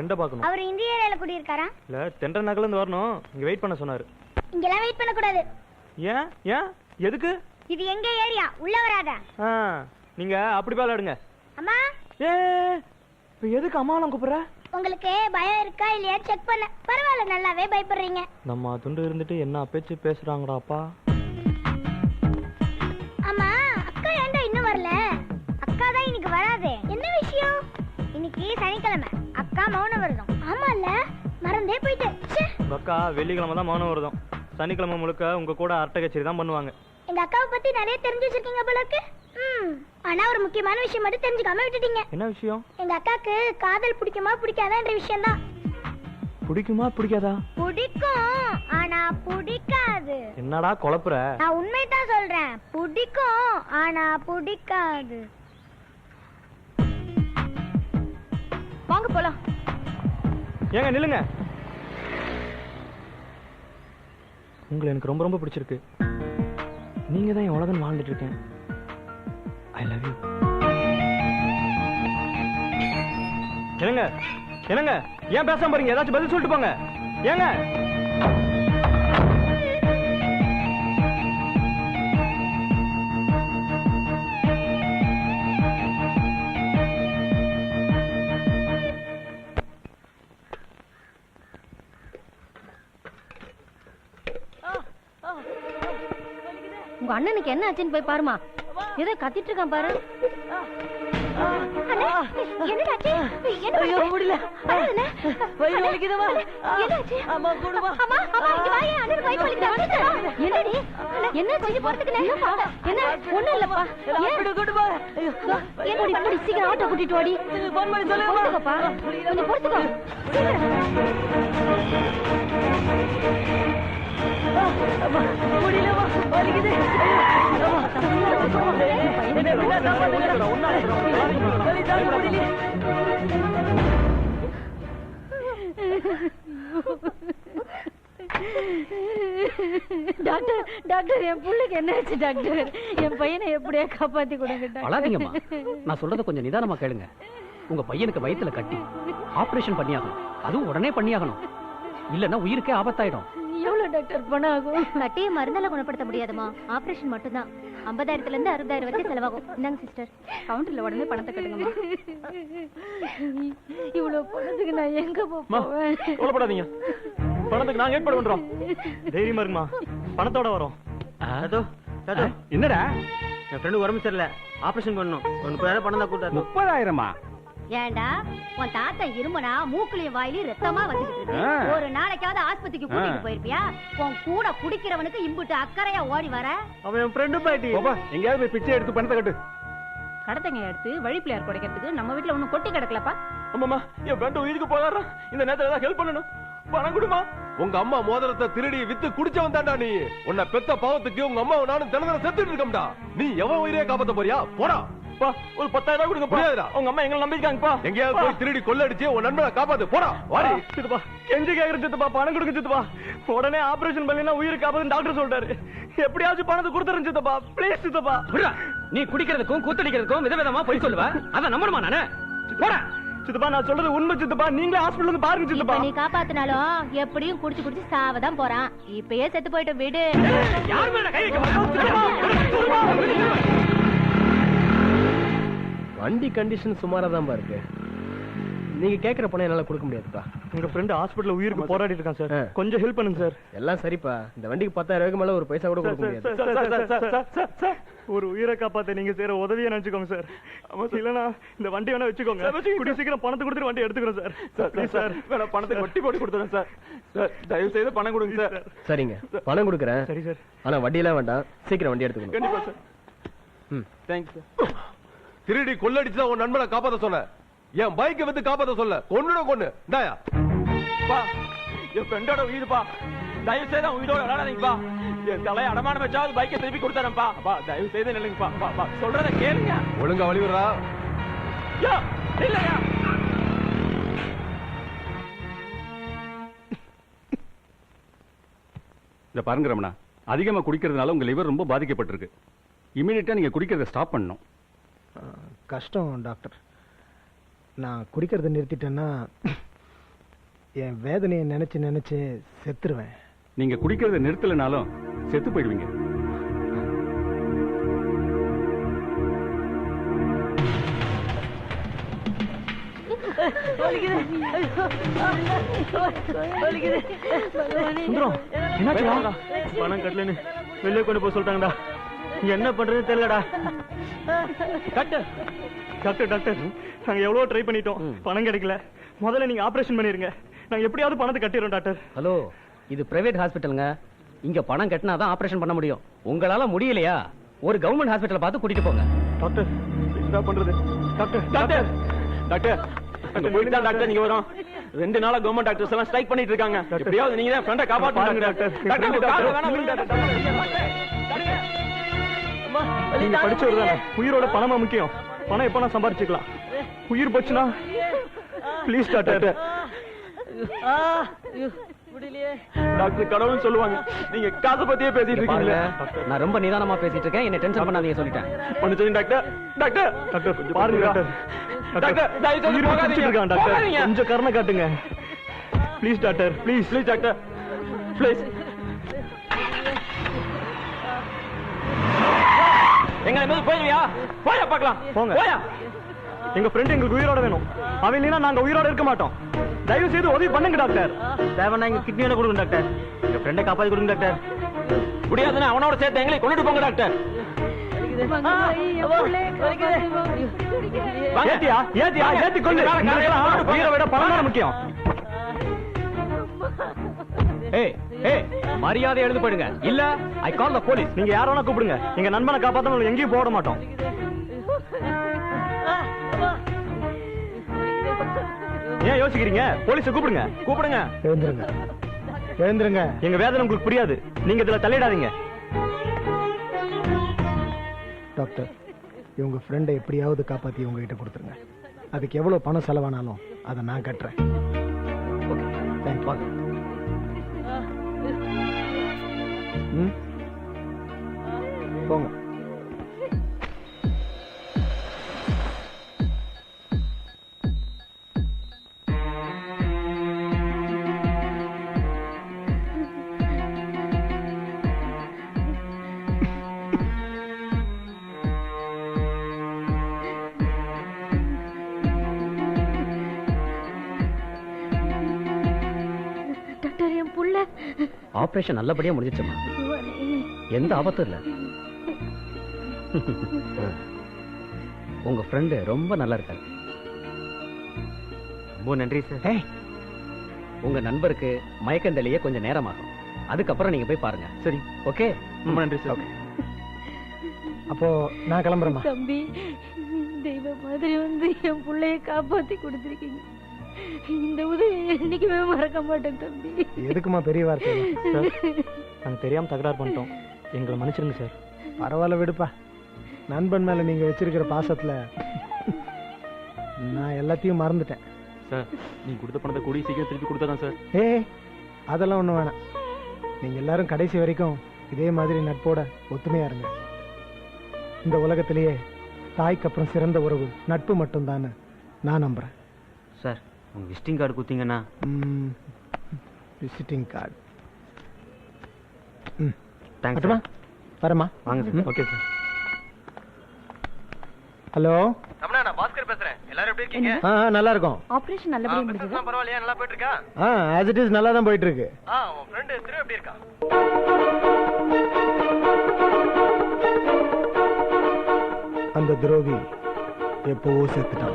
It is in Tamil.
ஃப்ரெண்ட பார்க்கணும். அவர் இந்த ஏரியால குடி இருக்காரா? இல்ல தென்றல் நகர்ல இருந்து வரணும். இங்க வெயிட் பண்ண சொன்னாரு. இங்கலாம் வெயிட் பண்ண கூடாது. ஏன் ஏன் எதுக்கு? இது எங்க ஏரியா, உள்ள வராத. நீங்க அப்படி பாலாடுங்க. அம்மா ஏ இப்போ எதுக்கு அம்மாலாம் கூப்பிடுற? உங்களுக்கு பயம் இருக்கா இல்லையா செக் பண்ண. பரவாயில்ல, நல்லாவே பயப்படுறீங்க. நம்ம துண்டு இருந்துட்டு என்ன பேச்சு பேசுறாங்கடா அப்பா. அம்மா அக்கா ஏன்டா இன்னும் வரல? அக்கா தான் இன்னைக்கு வராதே. என்ன விஷயம்? இன்னைக்கு சனிக்கிழமை, அக்கா மௌன விரதம். ஆமால, மறந்தே போயிட்டேன். அக்கா வெள்ளிக்கிழமை தான் மௌன விரதம். சனிக்கிழமை முழுக்க உங்க கூட அரட்டை கச்சேரி தான் பண்ணுவாங்க. எங்க அக்காவை பத்தி நிறைய தெரிஞ்சு வச்சிருக்கீங்க போல இருக்கு. ஆனா ஒரு முக்கியமான விஷயம் மட்டும் தெரிஞ்சுக்காம விட்டுட்டீங்க. என்ன விஷயம்? எங்க அக்காக்கு காதல் பிடிக்குமா பிடிக்காதான்ற விஷயம் தான். பிடிக்குமா பிடிக்காதா? பிடிக்கும், ஆனா பிடிக்காது. என்னடா குழப்புற? நான் உண்மைதான் சொல்றேன். பிடிக்கும், ஆனா பிடிக்காது. வாங்க போலாம். ஏங்க நில்லுங்க. உங்களை எனக்கு ரொம்ப ரொம்ப பிடிச்சிருக்கு. நீங்க தான் என் உலகம் வாழ்ந்துட்டு இருக்கேன். I love you. என்னங்க என்னங்க ஏன் பேசாம போறீங்க? ஏதாச்சும் பதில் சொல்லிட்டு போங்க. ஏங்க உங்க அண்ணனுக்கு என்ன ஆச்சுன்னு போய் பாருமா. ஏதோ கத்திட்டு இருக்கான் பாரு. சீக்கிரம் ஆட்டோ கூட்டிட்டு வாடி. கொஞ்சம் பொறுத்துக்கோ. டாக்டர் டாக்டர் என் புள்ளைக்கு என்ன ஆச்சு டாக்டர்? என் பையனை எப்படியா காப்பாத்தி கொடுங்க. அழாதீங்கம்மா, நான் சொல்றத கொஞ்சம் நிதானமா கேளுங்க. உங்க பையனுக்கு வயித்துல கட்டி ஆபரேஷன் பண்ணியாகணும். அதுவும் உடனே பண்ணியாகணும். இல்லன்னா உயிருக்கே ஆபத்தாயிடும். எவ்வளவு டாக்டர் பணம் ஆகும்? கட்டிய மருந்தால குணப்படுத்த முடியாதுமா. ஆபரேஷன் மட்டும்தான். 50,000 இருந்து 60,000 வரைக்கும் செலவாகும். இந்தாங்க சிஸ்டர், கவுண்டர்ல உடனே பணத்தை கட்டுங்கம்மா. இவ்வளவு பணத்துக்கு நான் எங்க போவேன்? கவலைப்படாதீங்க, பணத்துக்கு நாங்க ஏற்பாடு பண்றோம். தைரியமா இருக்குமா, பணத்தோட வரோம். என்னடா? என் ஃப்ரெண்டு உடம்பு சரியில்லை, ஆபரேஷன் பண்ணணும். 30,000 பணம் தான் கூட்டாரு. 30,000மா? ஏண்டா உன் தாத்தா இருமுனா மூக்குலையும் வாயிலையும் ரத்தமா வந்துட்டு இருக்கு. ஒரு நாளைக்காவது ஆஸ்பத்திரிக்கு கூட்டிட்டு போயிருப்பியா? உன் கூட குடிக்கிறவனுக்கு இம்புட்டு அக்கறையா ஓடி வர. அவன் என் ஃப்ரெண்டு பாட்டி. எங்கயாவது போய் பிச்சை எடுத்து பணத்தை கட்டு. கடத்தங்க எடுத்து வழிப்பிள்ளையார் குடைக்கிறதுக்கு நம்ம வீட்டுல ஒண்ணு கொட்டி கிடக்கலப்பா. ஆமாமா, என் ஃப்ரெண்டு உயிருக்கு போகாடுறான். இந்த நேரத்துல ஏதாவது ஹெல்ப் பண்ணணும். பணம் கொடுமா. உங்க அம்மா மோதிரத்தை திருடி வித்து குடிச்சவன் தான்டா நீ. உன்னை பெத்த பாவத்துக்கு உங்க அம்மாவை நானும் தினந்தன செத்துட்டு இருக்கோம்டா. நீ எவன் உயிரே காப்பாத்த போறியா? போடா. ஒரு 10,000 கொடுங்க. முடியாதுடா. உங்க அம்மா எங்களை நம்பிருக்காங்கப்பா. எங்கேயாவது போய் திருடி கொள்ளடிச்சு உன் நண்பனை காப்பாத்து. போடா. வாடி. சித்தப்பா கெஞ்சி கேக்குற சித்தப்பா, பணம் கொடுங்க சித்தப்பா. உடனே ஆபரேஷன் பண்ணினா உயிருக்கு காப்பாதுன்னு டாக்டர் சொல்லிட்டாரு. எப்படியாச்சும் பணத்தை கொடுத்துறேன் சித்தப்பா, ப்ளீஸ் சித்தப்பா. நீ குடிக்கிறதுக்கும் கூத்தடிக்கிறதுக்கும் விதவிதமா போய் சொல்லுவ. அத நம்பணுமா நானு? போடா. சித்தப்பா நான் சொல்றது உண்மை சித்தப்பா. நீங்களே ஹாஸ்பிடல் வந்து பாருங்க சித்தப்பா. நீ காப்பாத்தினாலும் எப்படியும் குடிச்சு குடிச்சு சாவதான் போறான். இப்பயே செத்து போயிட்டு விடு. யார் மேல கை வைக்க? வண்டி கண்டிஷன் சுமாரா தான் இருக்கு. நீங்க கேக்குற பணம் என்னால கொடுக்க முடியாதுப்பா. உங்க ஃப்ரெண்ட் ஹாஸ்பிடல்ல உயிருக்கு போராடிட்டு இருக்கான் சார். கொஞ்சம் ஹெல்ப் பண்ணுங்க சார். எல்லாம் சரிப்பா. இந்த வண்டிக்கு 10,000 மேல ஒரு பைசா கூட கொடுக்க முடியாது. ஒரு உயிரை காப்பாத்த நீங்க செய்யற உதவியை நினைச்சுக்கோங்க சார். இல்லனா இந்த வண்டி வேணா வச்சுக்கோங்க. கூடிய சீக்கிரம் பணத்தை கொடுத்துட்டு வண்டி எடுத்துக்கிறோம் சார். ப்ளீஸ் சார், வேணா பணத்தை வட்டி போட்டு கொடுத்துறேன் சார். சார் தயவு செய்து பணம் கொடுங்க சார். சரிங்க, பணம் கொடுக்குறேன். சரி சார். ஆனா வண்டியெல்லாம் வேண்டாம், சீக்கிரம் வண்டி எடுத்துக்கணும். கண்டிப்பா சார். Thanks sir. திருடி கொள்ளடிச்சுதான் உன் நண்பனை காப்பாத்த சொன்ன. என் பைக்கை வந்து காப்பாத்த சொல்ல. கொன்னு இந்தாயா. பா என் ஃப்ரெண்டோட உயிர்ப்பா. தயவு செய்து உயிரோட விளையாடாதீங்கப்பா. என் தலையை அடமானம் வச்சாவது பைக்கை திருப்பி கொடுத்தாரப்பா. அப்பா தயவு செய்து நில்லுங்கப்பா. சொல்றத கேளுங்க. ஒழுங்கா வழி விடுறா. இல்லையா இந்த பாருங்க ரமணா, அதிகமா குடிக்கிறதுனால உங்க லிவர் ரொம்ப பாதிக்கப்பட்டிருக்கு. இமீடியட்டா நீங்க குடிக்கிறத ஸ்டாப் பண்ணணும். கஷ்டம் டாக்டர். நான் குடிக்கிறத நிறுத்திட்டேன்னா என் வேதனையை நினைச்சு நினைச்சு செத்துருவேன். நீங்க குடிக்கிறத நிறுத்தலைனாலும் செத்து போயிடுவீங்க. சுந்தரம், என்னாச்சுடா? பணம் கட்டலன்னு வெளியே கொண்டு போய் சொல்லிட்டாங்கடா. இங்க என்ன பண்றதுன்னு தெரியலடா. டாக்டர் டாக்டர் டாக்டர், நாங்க எவ்வளவு ட்ரை பண்ணிட்டோம், பணம் கிடைக்கல. முதல்ல நீங்க ஆபரேஷன் பண்ணிருங்க, நாங்க எப்படியாவது பணத்தை கட்டிடுறோம் டாக்டர். ஹலோ, இது பிரைவேட் ஹாஸ்பிட்டலுங்க. இங்க பணம் கட்டினாதான் ஆபரேஷன் பண்ண முடியும். உங்களால முடியலையா ஒரு கவர்மெண்ட் ஹாஸ்பிட்டல் பார்த்து கூட்டிட்டு போங்க. டாக்டர் என்ன பண்றது? டாக்டர் டாக்டர் டாக்டர், அங்க போயிட்டு தான் டாக்டர் நீங்க வரோம். 2 நாளா கவர்மெண்ட் டாக்டர்ஸ் எல்லாம் ஸ்ட்ரைக் பண்ணிட்டு இருக்காங்க. எப்படியாவது நீங்க தான் ஃப்ரெண்ட காப்பாத்துங்க டாக்டர். நீங்க படிச்சவர் தானே, உயிரோட பணமா முக்கியம். பணம் எப்ப நான் சம்பாரிச்சுக்கலாம், உயிர் போச்சுன்னா ப்ளீஸ் டாக்டர். டாக்டர் கடவுள்னு சொல்லுவாங்க, நீங்க காசை பத்தியே பேசிட்டு இருக்கீங்க. நான் ரொம்ப நிதானமா பேசிட்டு இருக்கேன், என்ன டென்ஷன் பண்ணாதீங்க சொல்லிட்டேன். ஒண்ணு சொல்லுங்க டாக்டர். டாக்டர் டாக்டர் கொஞ்சம் பாருங்க டாக்டர். டாக்டர் உயிர் போச்சுட்டு இருக்கான் டாக்டர், கொஞ்சம் கருணை காட்டுங்க please doctor. Please please doctor please. எங்க என்ன போய்வியா? போயா பார்க்கலாம். போயா. எங்க ஃப்ரெண்ட் எங்களுக்கு உயிரோட வேணும். அவன் இல்லைன்னா நாங்க உயிரோட இருக்க மாட்டோம். தயவு செய்து உதவி பண்ணுங்க டாக்டர். தேவனா எங்க கிட்னியோட கொடுங்க டாக்டர். எங்க ஃப்ரெண்டை காப்பாத்தி கொடுங்க டாக்டர். முடியாதுன்னா அவனோட சேர்த்து எங்களை கொண்டுட்டு போங்க டாக்டர். ஏத்தியா ஏத்தியா ஏத்தி கொண்டு. உயிரை விட பணம் தான் முக்கியம். ஏய் ஏய், மரியாதை எழுந்து போயிடுங்க, இல்ல ஐ கால் தி போலீஸ். நீங்க யார வேணா கூப்பிடுங்க, எங்க நண்பனை காப்பாத்த எங்கேயும் போட மாட்டோம். ஏன் யோசிக்கிறீங்க? போலீஸை கூப்பிடுங்க கூப்பிடுங்க. எழுந்துருங்க எழுந்துருங்க. எங்க வேதனை உங்களுக்கு புரியாது, நீங்க இதுல தலையிடாதீங்க. டாக்டர், இவங்க ஃப்ரெண்டை எப்படியாவது காப்பாத்தி உங்ககிட்ட கொடுத்துருங்க. அதுக்கு எவ்வளவு பணம் செலவானாலும் அதை நான் கட்டுறேன். Okay, thank you. போங்க. டாக்டர், என் புள்ள ஆபரேஷன் நல்லபடியா முடிஞ்சிச்சுமா, எந்த ஆபத்தும் இல்ல. உங்க ஃப்ரெண்டு ரொம்ப நல்லா இருக்காரு. ரொம்ப நன்றி சார். உங்க நண்பருக்கு மயக்கம் தெளிய கொஞ்சம் நேரமாகும், அதுக்கப்புறம் நீங்க போய் பாருங்க. சரி, ஓகே? ரொம்ப நன்றி சார். அப்போ நான் கிளம்புறேம்மா. தம்பி, தெய்வ மாதிரி வந்து என் புள்ளைய காப்பாத்தி கொடுத்துருக்கீங்க. இந்த உதவி என்னைக்குமே மறக்க மாட்டேன் தம்பி. எதுக்குமா பெரிய வார்த்தை? நாங்க தெரியாம தகராறு பண்ணிட்டோம், எங்களை மன்னிச்சிருங்க சார். பரவாயில்ல விடுப்பா. நண்பன் மேல நீங்க வச்சிருக்கிற பாசத்துல நான் எல்லாத்தையும் மறந்துட்டேன் சார். நீங்க கொடுத்த பணத்தை கூடி சீக்கிரம் திருப்பி கொடுத்ததான் சார். அதெல்லாம் ஒண்ணும் வேணாம். நீங்க எல்லாரும் கடைசி வரைக்கும் இதே மாதிரி நட்போட ஒத்துமையா இருங்க. இந்த உலகத்திலேயே தாய்க்கு அப்புறம் சிறந்த உறவு நட்பு மட்டும்தான் நான் நம்புறேன். சார், உங்க விசிட்டிங் கார்டு கொடுத்தீங்கன்னா. Visiting card thanks. வரமா? வாங்க sir. Okay sir. Hello Ramana, நான் பாஸ்கர் பேசுறேன். எல்லாரும் எப்படி இருக்கீங்க? நல்லா இருக்கும். ஆபரேஷன் நல்லபடியா முடிஞ்சதா? பரவாயில்லையா? நல்லா போயிட்டு இருக்கா? as it is நல்லா தான் போயிட்டு இருக்கு. உன் ஃப்ரெண்ட் திரு எப்படி இருக்கா? அந்த துரோகி எப்பவோ செத்துட்டான்.